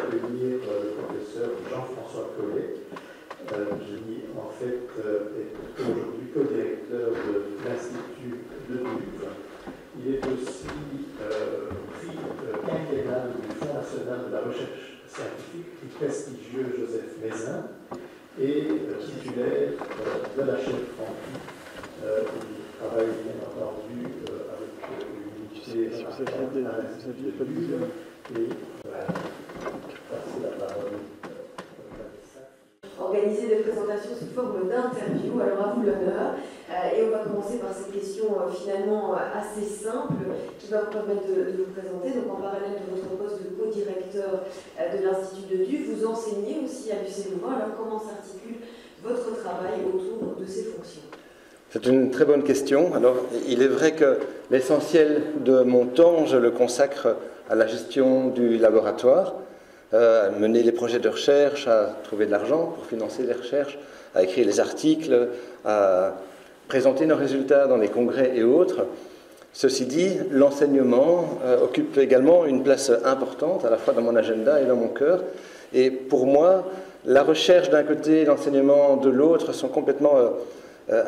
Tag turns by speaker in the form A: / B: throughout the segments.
A: d'accueillir le professeur Jean-François Collet, qui en fait est aujourd'hui co-directeur de l'Institut de Duve. Il est aussi prix quinquennal du Fonds national de la recherche scientifique, prix prestigieux Joseph Mézin, et titulaire de la chaîne Francky. Il travaille bien entendu avec l'unité et passer la parole.
B: Organiser des présentations sous forme d'interview, alors à vous l'honneur. Et on va commencer par cette question finalement assez simple qui va vous permettre de vous présenter. Donc en parallèle de votre poste de co-directeur de l'Institut de Duve, vous enseignez aussi à l'UC Louvain. Alors comment s'articule votre travail autour de ces fonctions?
C: C'est une très bonne question. Alors, il est vrai que l'essentiel de mon temps, je le consacre à la gestion du laboratoire, à mener les projets de recherche, à trouver de l'argent pour financer les recherches, à écrire les articles, à présenter nos résultats dans les congrès et autres. Ceci dit, l'enseignement occupe également une place importante, à la fois dans mon agenda et dans mon cœur. Et pour moi, la recherche d'un côté et l'enseignement de l'autre sont complètement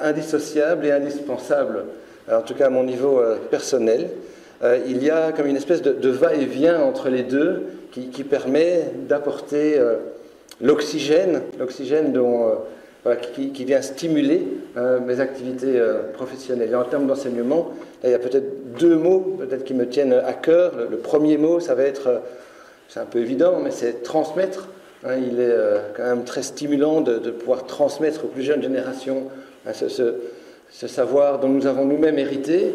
C: indissociables et indispensables, en tout cas à mon niveau personnel. Il y a comme une espèce de va-et-vient entre les deux qui permet d'apporter l'oxygène qui vient stimuler mes activités professionnelles. Et en termes d'enseignement, il y a peut-être deux mots qui me tiennent à cœur. Le premier mot, ça va être, c'est un peu évident, mais c'est transmettre. Il est quand même très stimulant de pouvoir transmettre aux plus jeunes générations ce savoir dont nous avons nous-mêmes hérité.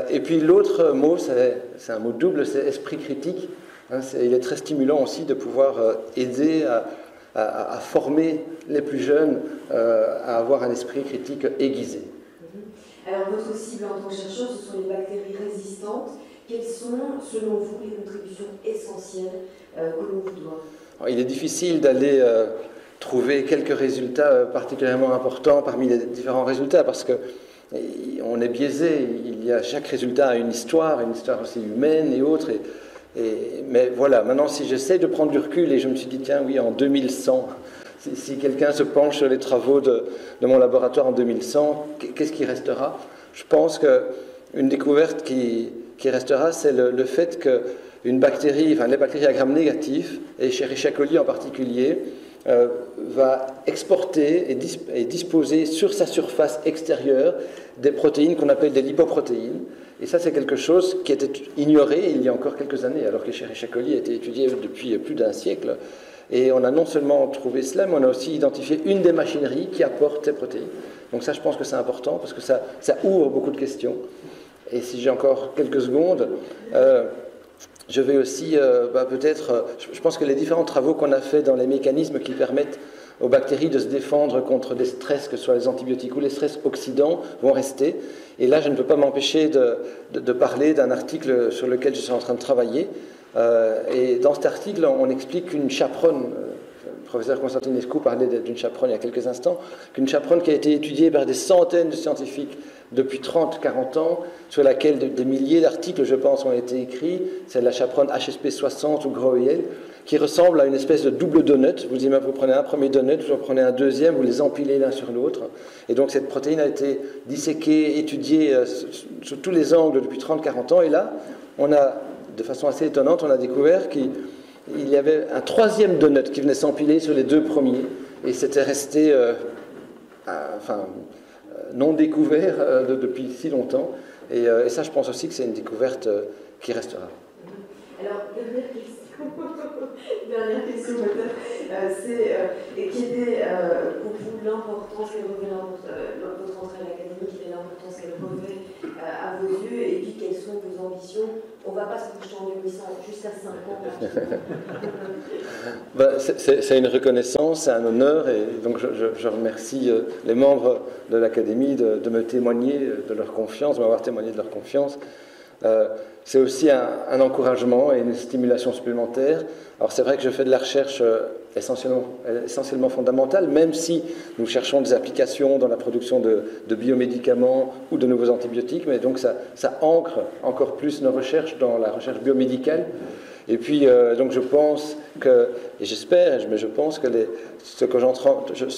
C: Et puis l'autre mot, c'est un mot double, c'est esprit critique. Il est très stimulant aussi de pouvoir aider à former les plus jeunes à avoir un esprit critique aiguisé.
B: Alors votre cible en tant que chercheur, ce sont les bactéries résistantes. Quelles sont, selon vous, les contributions essentielles que l'on vous doit?
C: Alors, il est difficile d'aller trouver quelques résultats particulièrement importants parmi les différents résultats parce qu'on est biaisé. Chaque résultat a une histoire aussi humaine et autres. Mais voilà, maintenant si j'essaie de prendre du recul et je me suis dit, tiens, oui, en 2100, si quelqu'un se penche sur les travaux de mon laboratoire en 2100, qu'est-ce qui restera? Je pense qu'une découverte qui restera, c'est le fait qu'une bactérie, les bactéries à Gram négatif, et Escherichia coli en particulier, va exporter et disposer sur sa surface extérieure des protéines qu'on appelle des lipoprotéines. Et ça, c'est quelque chose qui était ignoré il y a encore quelques années, alors que Escherichia coli a été étudié depuis plus d'un siècle. Et on a non seulement trouvé cela, mais on a aussi identifié une des machineries qui apporte ces protéines. Donc ça, je pense que c'est important, parce que ça ouvre beaucoup de questions. Et si j'ai encore quelques secondes, je vais aussi je pense que les différents travaux qu'on a faits dans les mécanismes qui permettent aux bactéries de se défendre contre des stress, que ce soit les antibiotiques ou les stress oxydants, vont rester. Et là, je ne peux pas m'empêcher de parler d'un article sur lequel je suis en train de travailler. Et dans cet article, on explique qu'une chaperonne, le professeur Constantinescu parlait d'une chaperonne il y a quelques instants, qu'une chaperonne qui a été étudiée par des centaines de scientifiques depuis 30-40 ans, sur laquelle des milliers d'articles, je pense, ont été écrits. C'est la chaperonne HSP 60 ou Groeil, qui ressemble à une espèce de double donut. Vous prenez un premier donut, vous en prenez un deuxième, vous les empilez l'un sur l'autre. Et donc cette protéine a été disséquée, étudiée sous tous les angles depuis 30-40 ans. Et là, on a, de façon assez étonnante, on a découvert qu'il y avait un troisième donut qui venait s'empiler sur les deux premiers. Et c'était resté non découvert depuis si longtemps. Et ça, je pense aussi que c'est une découverte qui restera.
B: Alors, dernière question peut-être, c'est quelle était pour vous l'importance qu'elle revêt, votre entrée à l'académie, quelle est l'importance qu'elle revêt à vos yeux, et puis quelles sont vos ambitions? On ne va pas se projeter en 2100, jusqu'à 5 ans.
C: C'est une reconnaissance, c'est un honneur, et donc je remercie les membres de l'académie de me témoigner de leur confiance, de m'avoir témoigné de leur confiance. C'est aussi un encouragement et une stimulation supplémentaire. Alors c'est vrai que je fais de la recherche essentiellement fondamentale, même si nous cherchons des applications dans la production de biomédicaments ou de nouveaux antibiotiques, mais donc ça ancre encore plus nos recherches dans la recherche biomédicale. Et puis, donc je pense que, et j'espère, mais je pense que ce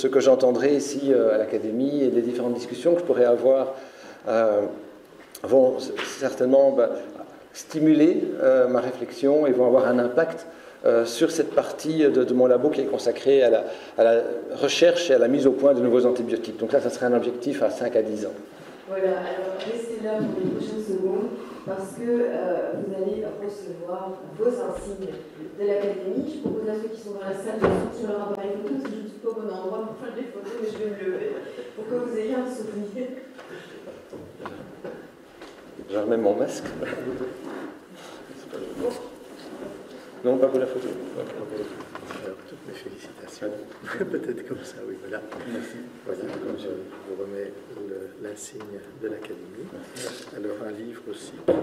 C: que j'entendrai ici à l'Académie et les différentes discussions que je pourrai avoir vont certainement stimuler ma réflexion et vont avoir un impact sur cette partie de mon labo qui est consacrée à la recherche et à la mise au point de nouveaux antibiotiques. Donc là, ça serait un objectif à 5 à 10 ans.
B: Voilà, alors restez là pour les prochaines secondes parce que vous allez recevoir vos insignes de l'Académie. Je propose à ceux qui sont dans la salle de sortir leur appareil photo parce que je ne suis pas au bon endroit pour faire des photos, mais je vais me lever pour que vous ayez un souvenir.
C: Je remets mon masque. Non, pas pour la photo.
D: Alors, toutes mes félicitations. Peut-être comme ça, oui, voilà.
C: Merci.
D: Voilà, je vous remets l'insigne de l'Académie. Alors, un livre aussi qui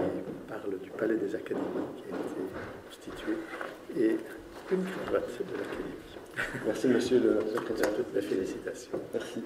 D: parle du Palais des Académies, qui a été constitué, et une cravate de l'Académie.
C: Merci, monsieur le secrétaire.
D: Toutes mes félicitations.
C: Merci.